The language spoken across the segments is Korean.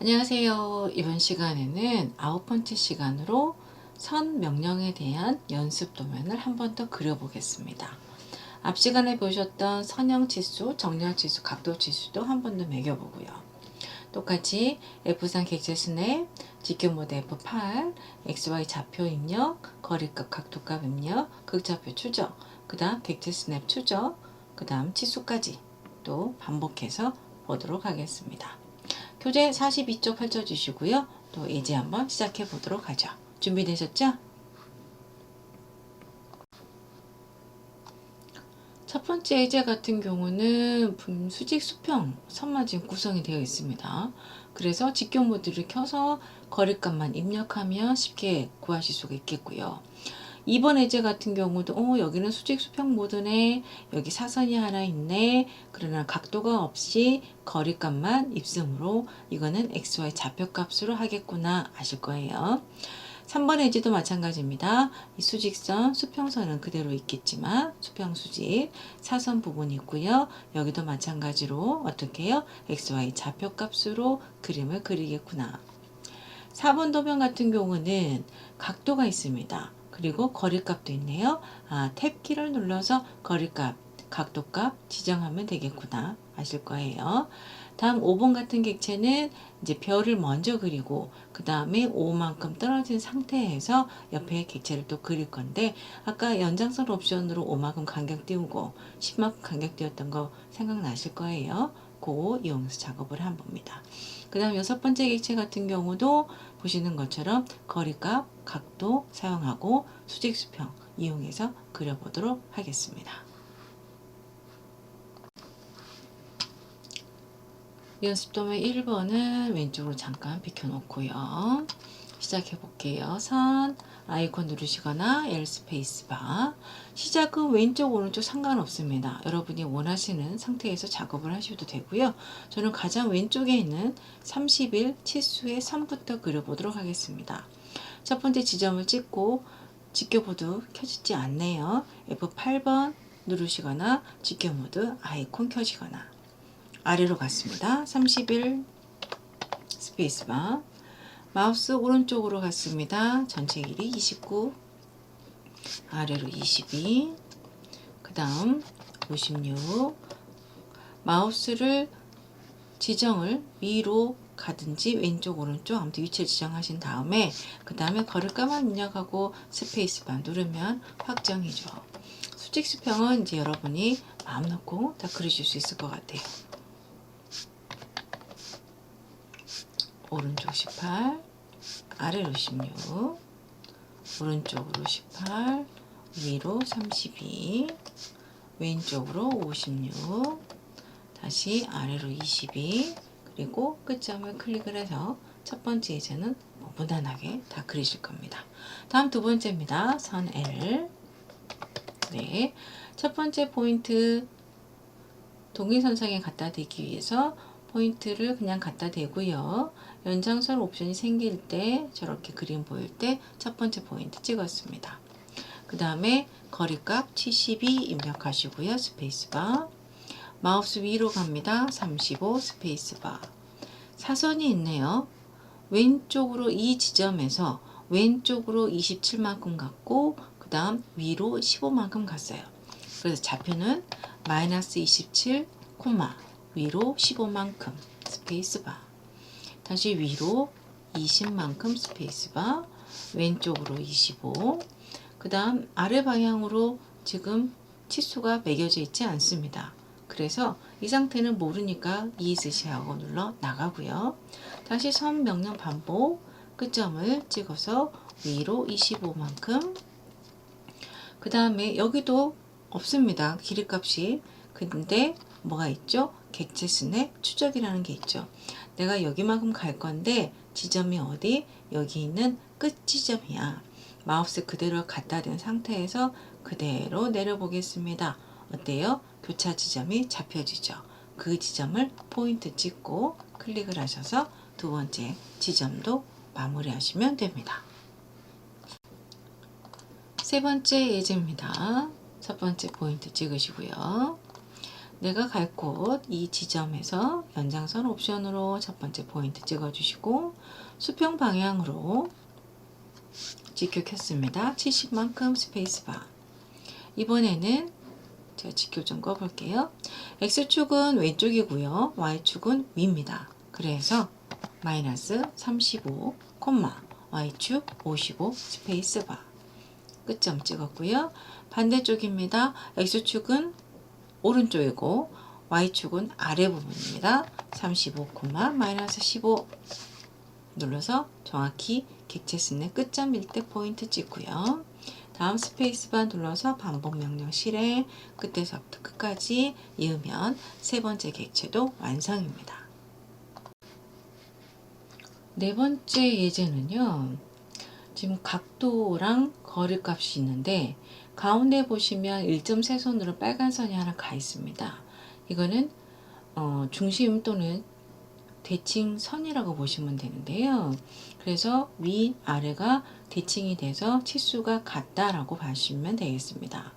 안녕하세요. 이번 시간에는 9번째 시간으로 선 명령에 대한 연습 도면을 한 번 더 그려보겠습니다. 앞 시간에 보셨던 선형 치수, 정렬 치수, 각도 치수도 한 번 더 매겨보고요. 똑같이 F3 객체 스냅, 직교 모드 F8, XY 좌표 입력, 거리값, 각도값 입력, 극좌표 추적, 그 다음 객체 스냅 추적, 그 다음 치수까지 또 반복해서 보도록 하겠습니다. 교재 42쪽 펼쳐주시고요. 또 예제 한번 시작해 보도록 하죠. 준비되셨죠? 첫 번째 예제 같은 경우는 수직 수평 선만 지금 구성이 되어 있습니다. 그래서 직교 모드를 켜서 거리값만 입력하면 쉽게 구하실 수가 있겠고요. 2번 예제 같은 경우도 여기는 수직 수평 모드네, 여기 사선이 하나 있네, 그러나 각도가 없이 거리값만 입승으로 이거는 XY 좌표값으로 하겠구나 아실 거예요. 3번 예제도 마찬가지입니다. 이 수직선, 수평선은 그대로 있겠지만 수평 수직, 사선 부분이 있고요. 여기도 마찬가지로 어떻게 해요? XY 좌표값으로 그림을 그리겠구나. 4번 도면 같은 경우는 각도가 있습니다. 그리고 거리값도 있네요. 탭키를 눌러서 거리값, 각도값 지정하면 되겠구나 아실 거예요. 다음 5번 같은 객체는 이제 별을 먼저 그리고 그 다음에 5만큼 떨어진 상태에서 옆에 객체를 또 그릴 건데 아까 연장선 옵션으로 5만큼 간격 띄우고 10만큼 간격 띄웠던 거 생각나실 거예요. 그거 이용해서 작업을 한 겁니다. 그 다음 6번째 객체 같은 경우도 보시는 것처럼 거리값, 각도 사용하고 수직 수평 이용해서 그려보도록 하겠습니다. 연습도면 1번은 왼쪽으로 잠깐 비켜놓고요. 시작해 볼게요. 선 아이콘 누르시거나 L 스페이스바. 시작은 왼쪽 오른쪽 상관없습니다. 여러분이 원하시는 상태에서 작업을 하셔도 되고요. 저는 가장 왼쪽에 있는 30일 치수의 선부터 그려보도록 하겠습니다. 첫 번째 지점을 찍고 직교 모드 켜지지 않네요. F8번 누르시거나 직교 모드 아이콘 켜지거나 아래로 갔습니다. 31 스페이스바. 마우스 오른쪽으로 갔습니다. 전체 길이 29, 아래로 22, 그 다음 56. 마우스를 지정을 위로 가든지 왼쪽 오른쪽 아무튼 위치를 지정하신 다음에 그 다음에 거리값만 입력하고 스페이스바 누르면 확정이죠. 수직 수평은 이제 여러분이 마음 놓고 다 그리실 수 있을 것 같아요. 오른쪽 18, 아래로 16, 오른쪽으로 18, 위로 32, 왼쪽으로 56, 다시 아래로 22, 그리고 끝점을 클릭을 해서 첫 번째 예제는 무난하게 다 그리실 겁니다. 다음 두 번째입니다. 선 L. 네, 첫 번째 포인트 동일선상에 갖다 대기 위해서 포인트를 그냥 갖다 대고요. 연장선 옵션이 생길 때 저렇게 그림 보일 때 첫 번째 포인트 찍었습니다. 그 다음에 거리값 72 입력하시고요. 스페이스바. 마우스 위로 갑니다. 35 스페이스바. 사선이 있네요. 왼쪽으로 이 지점에서 왼쪽으로 27만큼 갔고 그 다음 위로 15만큼 갔어요. 그래서 좌표는 마이너스 27, 위로 15만큼 스페이스바. 다시 위로 20만큼 스페이스바. 왼쪽으로 25. 그 다음 아래 방향으로 지금 치수가 매겨져 있지 않습니다. 그래서 이 상태는 모르니까 ESC하고 눌러 나가고요. 다시 선 명령 반복. 끝점을 찍어서 위로 25만큼. 그 다음에 여기도 없습니다. 길이값이. 근데 뭐가 있죠? 객체 스냅 추적이라는 게 있죠. 내가 여기만큼 갈 건데 지점이 어디? 여기 있는 끝 지점이야. 마우스 그대로 갖다 댄 상태에서 그대로 내려보겠습니다. 어때요? 교차 지점이 잡혀지죠. 그 지점을 포인트 찍고 클릭을 하셔서 두 번째 지점도 마무리 하시면 됩니다. 세 번째 예제입니다. 첫 번째 포인트 찍으시고요. 내가 갈 곳 이 지점에서 연장선 옵션으로 첫 번째 포인트 찍어주시고 수평 방향으로 직교 켰습니다. 70만큼 스페이스바. 이번에는 제가 직교 좀 꺼볼게요. X축은 왼쪽이고요. Y축은 위입니다. 그래서 마이너스 35, Y축 55 스페이스바. 끝점 찍었고요. 반대쪽입니다. X축은 오른쪽이고 Y축은 아래 부분입니다. 35, 마이너스 15 눌러서 정확히 객체 순내 끝점일 때 포인트 찍고요. 다음 스페이스바 눌러서 반복 명령 실행, 끝에서부터 끝까지 이으면 세 번째 객체도 완성입니다. 네 번째 예제는요. 지금 각도랑 거리값이 있는데 가운데 보시면 1.3선으로 빨간 선이 하나 가 있습니다. 이거는 중심 또는 대칭선이라고 보시면 되는데요. 그래서 위, 아래가 대칭이 돼서 치수가 같다라고 보시면 되겠습니다.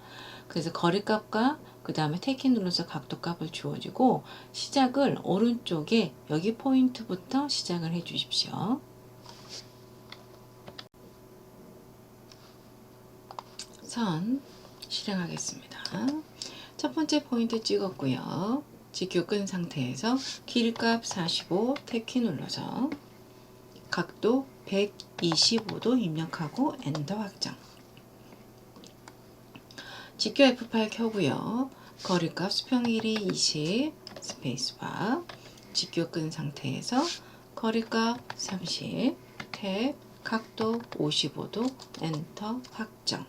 그래서 거리값과 그 다음에 택키 눌러서 각도값을 주어지고 시작을 오른쪽에 여기 포인트부터 시작을 해 주십시오. 선 실행하겠습니다. 첫 번째 포인트 찍었고요. 직교 끈 상태에서 길이값 45 택키 눌러서 각도 125도 입력하고 엔터 확정. 직교 F8 켜고요. 거리값 수평 길이 20 스페이스바. 직교 끈 상태에서 거리값 30 탭 각도 55도 엔터 확정.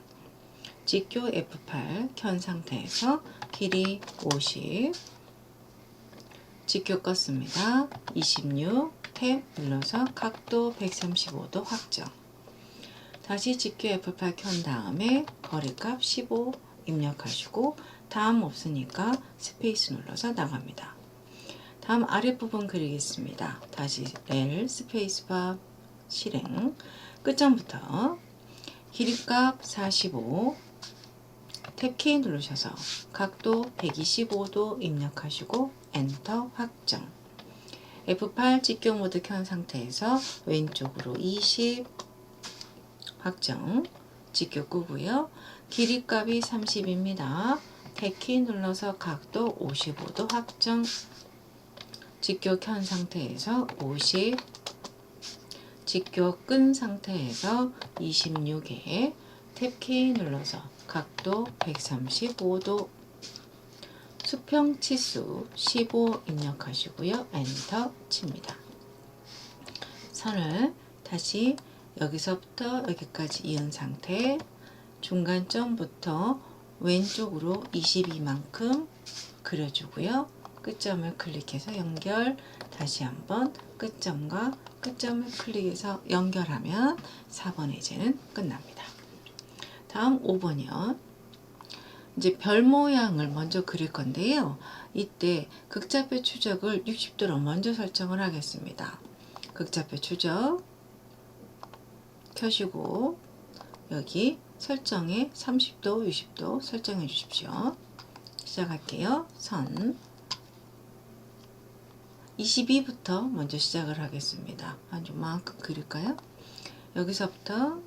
직교 F8 켠 상태에서 길이 50 직교 껐습니다. 26 탭 눌러서 각도 135도 확정. 다시 직교 F8 켠 다음에 거리값 15 입력하시고 다음 없으니까 스페이스 눌러서 나갑니다. 다음 아랫부분 그리겠습니다. 다시 L 스페이스바 실행. 끝점부터 길이값 45 탭키 누르셔서 각도 125도 입력하시고 엔터 확정. F8 직교 모드 켠 상태에서 왼쪽으로 20 확정. 직교 끄고요. 길이값이 30입니다. 탭키 눌러서 각도 55도 확정. 직교 켠 상태에서 50 직교 끈 상태에서 26에 탭키 눌러서 각도 135도 수평 치수 15 입력하시고요. 엔터 칩니다. 선을 다시 여기서부터 여기까지 이은 상태 중간점부터 왼쪽으로 22만큼 그려주고요. 끝점을 클릭해서 연결 다시 한번 끝점과 끝점을 클릭해서 연결하면 4번 예제는 끝납니다. 다음 5번이요. 이제 별 모양을 먼저 그릴 건데요. 이때 극좌표 추적을 60도로 먼저 설정을 하겠습니다. 극좌표 추적 켜시고 여기 설정에 30도, 60도 설정해 주십시오. 시작할게요. 선 22부터 먼저 시작을 하겠습니다. 한 요만큼 그릴까요? 여기서부터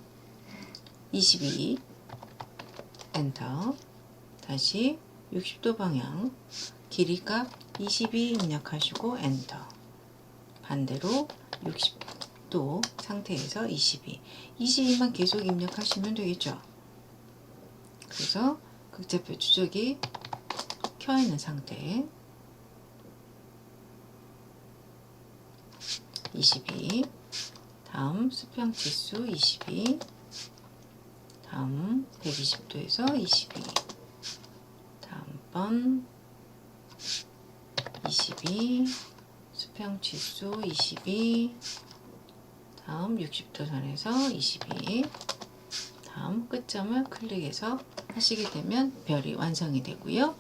22 엔터 다시 60도 방향 길이값 22 입력하시고 엔터 반대로 60도 상태에서 22만 계속 입력하시면 되겠죠. 그래서 극좌표 추적이 켜 있는 상태 22 다음 수평 치수 22 다음 120도에서 22 다음번 22 수평 치수 22 다음 60도 선에서 22 다음 끝점을 클릭해서 하시게 되면 별이 완성이 되고요.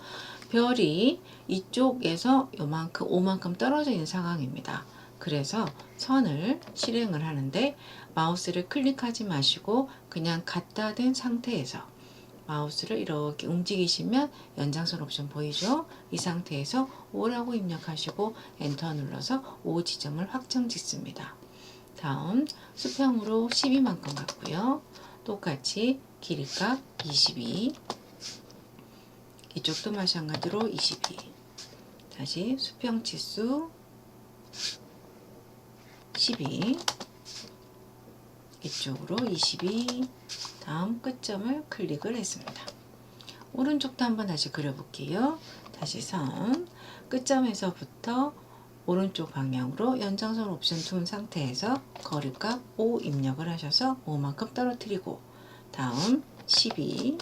별이 이쪽에서 요만큼 5만큼 떨어져 있는 상황입니다. 그래서 선을 실행을 하는데 마우스를 클릭하지 마시고 그냥 갖다 댄 상태에서 마우스를 이렇게 움직이시면 연장선 옵션 보이죠? 이 상태에서 5라고 입력하시고 엔터 눌러서 5 지점을 확정 짓습니다. 다음 수평으로 12만큼 갖고요. 똑같이 길이값 22, 이쪽도 마찬가지로 22, 다시 수평 치수 12, 이쪽으로 22, 다음 끝점을 클릭을 했습니다. 오른쪽도 한번 다시 그려볼게요. 다시 선, 끝점에서부터 오른쪽 방향으로 연장선 옵션 둔 상태에서 거리값 5 입력을 하셔서 5만큼 떨어뜨리고, 다음 12,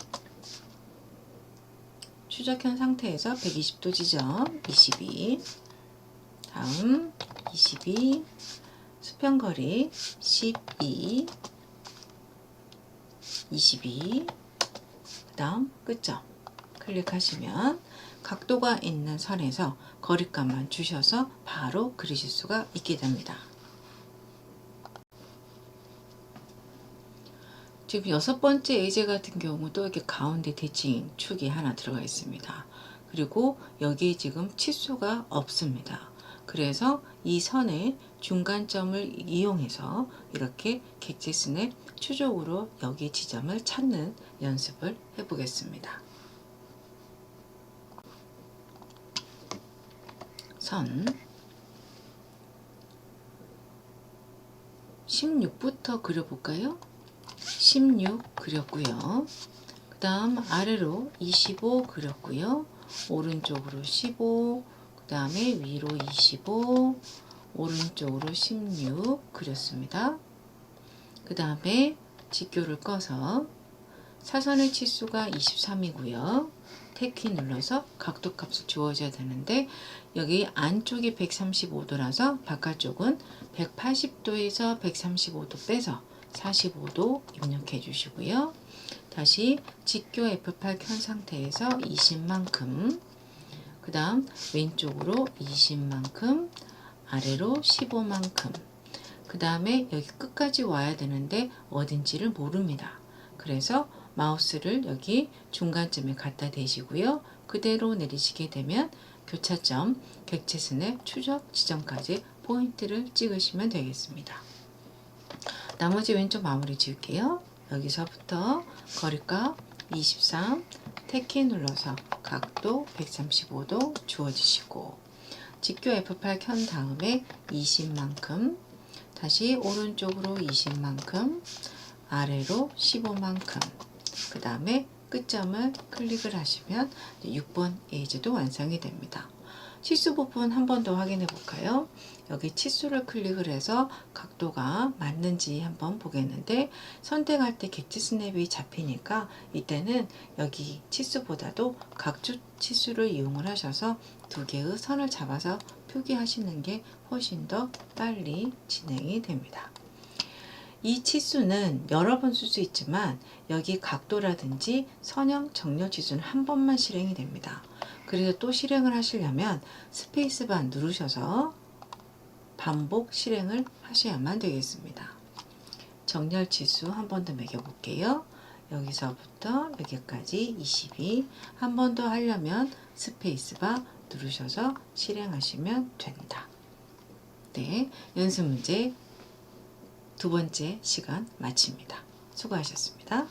추적현 상태에서 120도 지점 22, 다음 22, 수평거리 12, 22, 그 다음 끝점 클릭하시면 각도가 있는 선에서 거리값만 주셔서 바로 그리실 수가 있게 됩니다. 지금 6번째 예제 같은 경우도 이렇게 가운데 대칭 축이 하나 들어가 있습니다. 그리고 여기에 지금 치수가 없습니다. 그래서 이 선의 중간점을 이용해서 이렇게 객체 스냅 추적으로 여기 지점을 찾는 연습을 해보겠습니다. 선 16부터 그려볼까요? 16 그렸고요. 그 다음 아래로 25 그렸고요. 오른쪽으로 15, 그 다음에 위로 25, 오른쪽으로 16 그렸습니다. 그 다음에 직교를 꺼서 사선의 치수가 23이고요. 탭키 눌러서 각도 값을 주어져야 되는데 여기 안쪽이 135도라서 바깥쪽은 180도에서 135도 빼서 45도 입력해 주시고요. 다시 직교 F8 켠 상태에서 20만큼, 그 다음 왼쪽으로 20만큼, 아래로 15만큼, 그 다음에 여기 끝까지 와야 되는데 어딘지를 모릅니다. 그래서 마우스를 여기 중간점에 갖다 대시고요. 그대로 내리시게 되면 교차점, 객체 스냅 추적 지점까지 포인트를 찍으시면 되겠습니다. 나머지 왼쪽 마무리 지을게요. 여기서부터 거리값 23, 탭키 눌러서 각도 135도 주어주시고, 직교 F8 켠 다음에 20만큼, 다시 오른쪽으로 20만큼, 아래로 15만큼, 그 다음에 끝점을 클릭을 하시면 6번 예제도 완성이 됩니다. 치수 부분 한 번 더 확인해 볼까요? 여기 치수를 클릭을 해서 각도가 맞는지 한번 보겠는데, 선택할 때 객체 스냅이 잡히니까 이때는 여기 치수보다도 각주 치수를 이용을 하셔서 두 개의 선을 잡아서 표기하시는 게 훨씬 더 빨리 진행이 됩니다. 이 치수는 여러 번 쓸 수 있지만 여기 각도라든지 선형 정렬 치수는 한 번만 실행이 됩니다. 그래서 또 실행을 하시려면 스페이스바 누르셔서 반복 실행을 하셔야만 되겠습니다. 정렬 치수 한 번 더 매겨 볼게요. 여기서부터 여기까지 22, 한 번 더 하려면 스페이스바 누르셔서 실행하시면 됩니다. 네, 연습 문제 두 번째 시간 마칩니다. 수고하셨습니다.